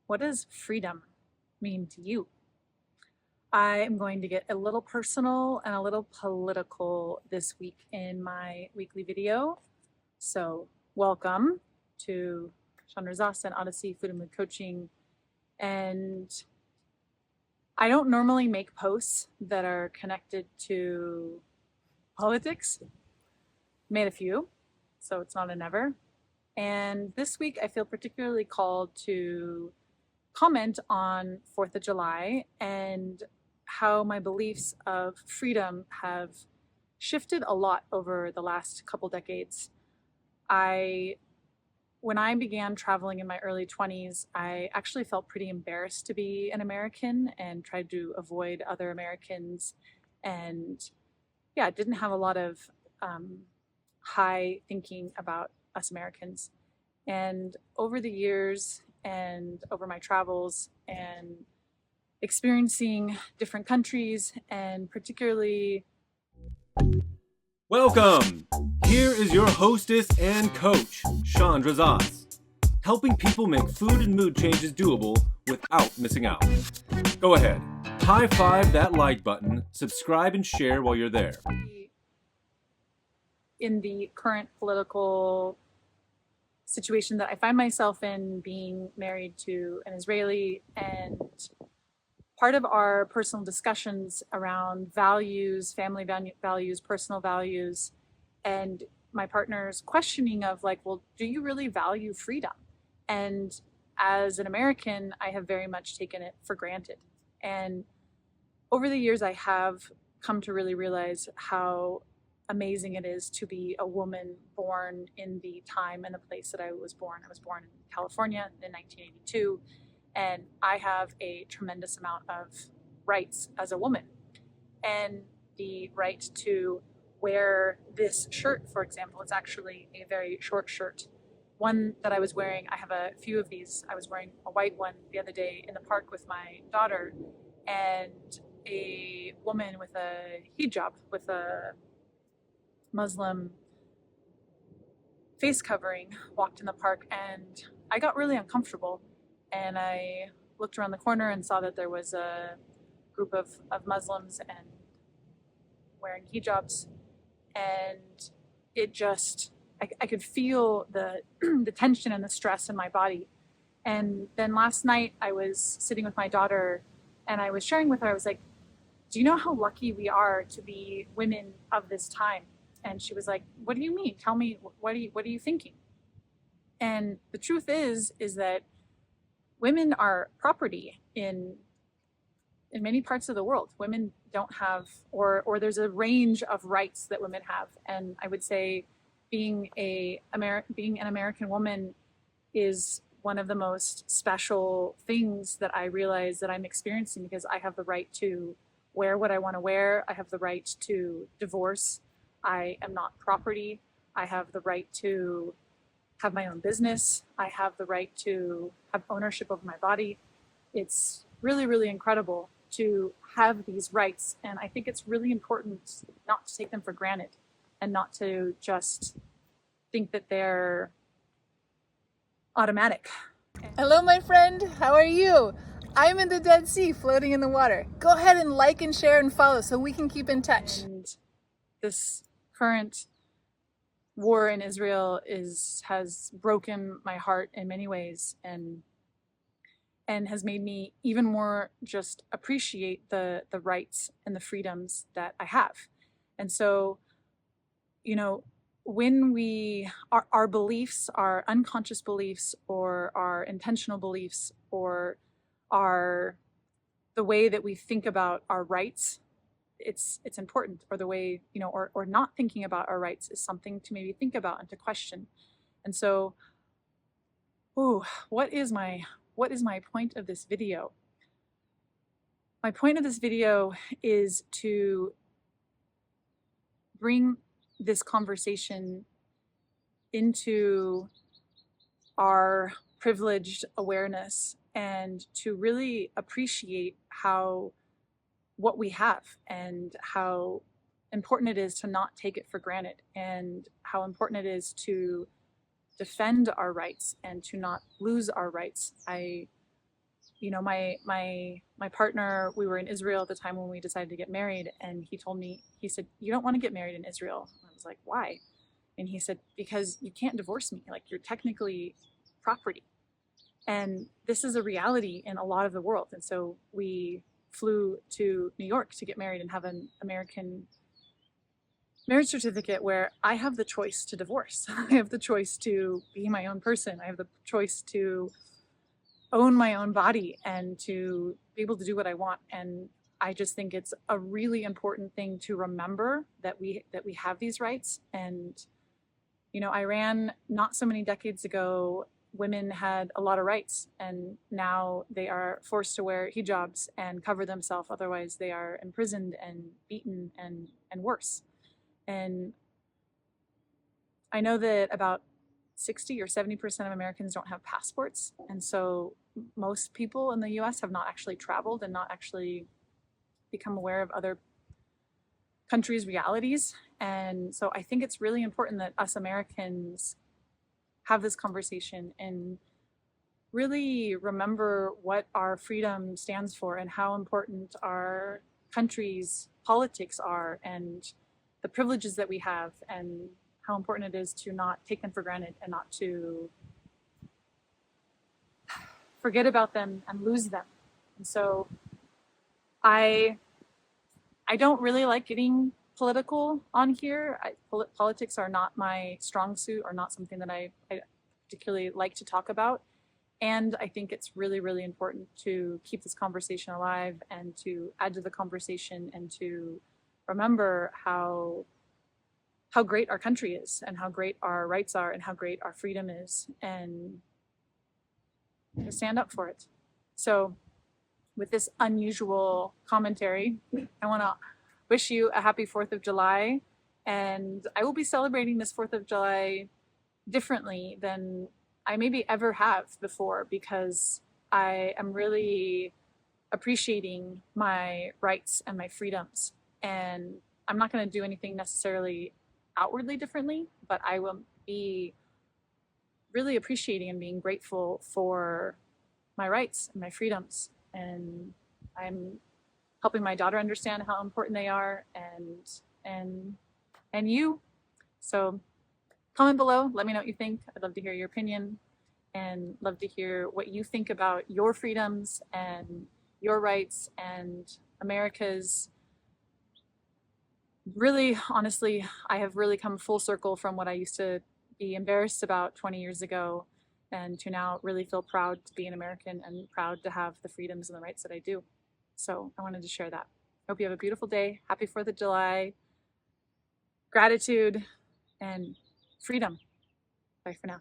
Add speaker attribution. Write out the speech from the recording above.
Speaker 1: What does freedom mean to you? I am going to get a little personal and a little political this week in my weekly video. So welcome to Chandra Zas and Odyssey Food and Mood Coaching. And I don't normally make posts that are connected to politics. Made a few, so it's not a never. And this week I feel particularly called to comment on 4th of July and how my beliefs of freedom have shifted a lot over the last couple decades. When I began traveling in my early 20s, I actually felt pretty embarrassed to be an American and tried to avoid other Americans, and didn't have a lot of high thinking about us Americans. And over the years and over my travels and experiencing different countries, and particularly...
Speaker 2: Welcome! Here is your hostess and coach, Chandra Zas, helping people make food and mood changes doable without missing out. Go ahead, high five that like button, subscribe and share while you're there.
Speaker 1: In the current political situation that I find myself in, being married to an Israeli, and part of our personal discussions around values, family values, personal values, and my partner's questioning of like, well, do you really value freedom? And as an American, I have very much taken it for granted. And over the years, I have come to really realize how amazing it is to be a woman born in the time and the place that I was born. I was born in California in 1982, and I have a tremendous amount of rights as a woman. And the right to wear this shirt, for example, it's actually a very short shirt. One that I was wearing, I have a few of these. I was wearing a white one the other day in the park with my daughter, and a woman with a hijab, with a Muslim face covering, walked in the park, and I got really uncomfortable. And I looked around the corner and saw that there was a group of Muslims and wearing hijabs, and it just, I could feel the the tension and the stress in my body. And then last night I was sitting with my daughter and I was sharing with her, I was like, do you know how lucky we are to be women of this time? And she was like, what do you mean? Tell me, what are you thinking? And the truth is that women are property in many parts of the world. Women don't have, or there's a range of rights that women have. And I would say being an American woman is one of the most special things that I realize that I'm experiencing, because I have the right to wear what I want to wear. I have the right to divorce. I am not property. I have the right to have my own business. I have the right to have ownership over my body. It's really, really incredible to have these rights. And I think it's really important not to take them for granted and not to just think that they're automatic.
Speaker 3: Hello, my friend. How are you? I'm in the Dead Sea, floating in the water. Go ahead and like and share and follow so we can keep in touch.
Speaker 1: And this current war in Israel has broken my heart in many ways, and has made me even more just appreciate the rights and the freedoms that I have. And so, when our beliefs, our unconscious beliefs, or our intentional beliefs, or the way that we think about our rights, it's important, or the way, or not thinking about our rights is something to maybe think about and to question. And so, what is my point of this video? My point of this video is to bring this conversation into our privileged awareness, and to really appreciate what we have, and how important it is to not take it for granted, and how important it is to defend our rights and to not lose our rights. I you know, my partner, we were in Israel at the time when we decided to get married, and he told me, he said, "You don't want to get married in Israel." I was like, "Why?" And he said, "Because you can't divorce me. Like, you're technically property." And this is a reality in a lot of the world. And so we flew to New York to get married and have an American marriage certificate where I have the choice to divorce. I have the choice to be my own person. I have the choice to own my own body and to be able to do what I want. And I just think it's a really important thing to remember that we have these rights. And you know, Iran, not so many decades ago, women had a lot of rights, and now they are forced to wear hijabs and cover themselves. Otherwise, they are imprisoned and beaten and worse. And I know that about 60 or 70% of Americans don't have passports. And so most people in the US have not actually traveled and not actually become aware of other countries' realities. And so I think it's really important that us Americans have this conversation and really remember what our freedom stands for and how important our country's politics are and the privileges that we have and how important it is to not take them for granted and not to forget about them and lose them. And so I don't really like getting political on here. Politics are not my strong suit or not something that I particularly like to talk about. And I think it's really, really important to keep this conversation alive and to add to the conversation and to remember how great our country is and how great our rights are and how great our freedom is, and to stand up for it. So with this unusual commentary, I want to wish you a happy 4th of July. And I will be celebrating this 4th of July differently than I maybe ever have before, because I am really appreciating my rights and my freedoms. And I'm not going to do anything necessarily outwardly differently, but I will be really appreciating and being grateful for my rights and my freedoms. And I'm helping my daughter understand how important they are, and you. So comment below, let me know what you think. I'd love to hear your opinion and love to hear what you think about your freedoms and your rights and America's. Really, honestly, I have really come full circle from what I used to be embarrassed about 20 years ago, and to now really feel proud to be an American and proud to have the freedoms and the rights that I do. So I wanted to share that. Hope you have a beautiful day. Happy 4th of July. Gratitude and freedom. Bye for now.